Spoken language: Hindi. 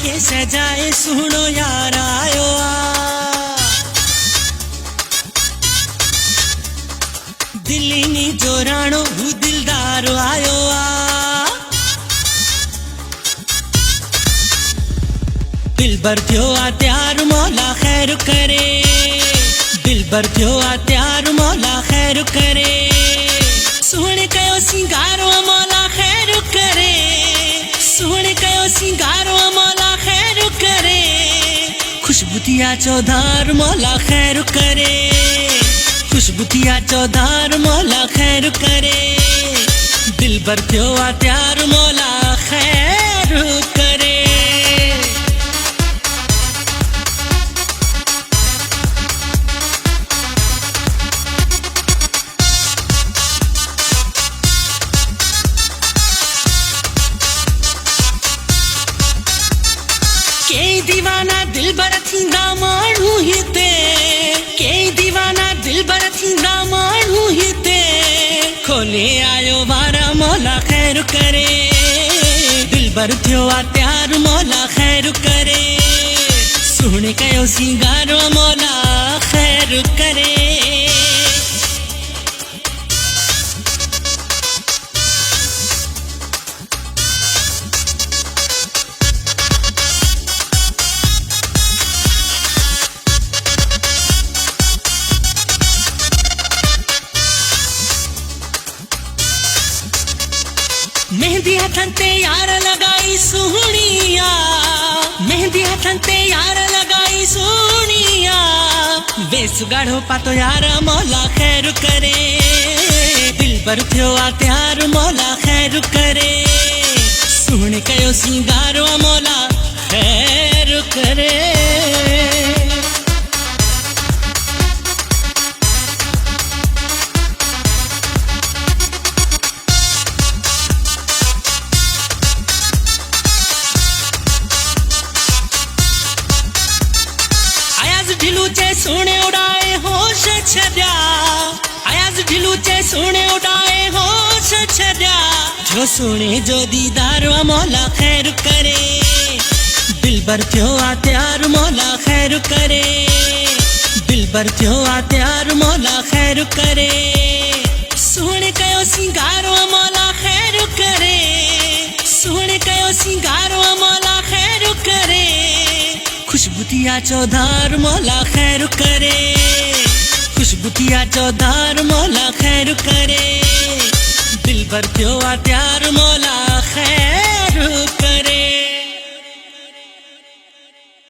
के सजाए सुनो यार आयो दिल्ली नी जोराणो हूँ दिलदार आयो दिल भर थियो आ त्यार मौला खैर करे दिल भर थियो आ त्यार मौला खैर करे सोहणे कयो सिंगारो मौला खैर करे सोहणे कयो सिंगारो मौला खैर करे खुशबू थिया चौधार मौला खैर करे खुशबू थिया चौधार मौला खैर करे दिल भर थियो आ त्यार मौला खैर करे दीवाना दिल भर थींदा माण्हू हिते कई दीवाना दिल भर थींदा माण्हू हिते खोले आयो वारा मौला खैर करे दिल भर थियो आ त्यार मौला खैर करे सुहणे कयो सिंगारो मौला खैर करे मेहंदी हथन ते यार लगाई सोहणिया मेहंदी हथन ते यार लगाई सोहणिया वेस गाढ़ो पातो यार मौला खैर करे दिल भर थियो आ त्यार मौला खैर करे सुहणे कयो सिंगारो मौला खैर करे ढिलूचे सोने उड़ाए होश छड्या आयाज ढिलूचे सोने उड़ाए होश छड्या जो सोने जो दीदार मौला खैर करे दिल भर थियो आ त्यार मौला खैर करे दिल भर थियो आ त्यार मौला खैर करे सोहणे कयो सिंगारो मौला खैर करे सोहणे कयो सिंगारो मौला खैर करे खुशबू थिया चौधार मौला खैर करे खुशबू थिया चौधार मौला खैर करे दिल भर थियो आ त्यार मौला खैर करे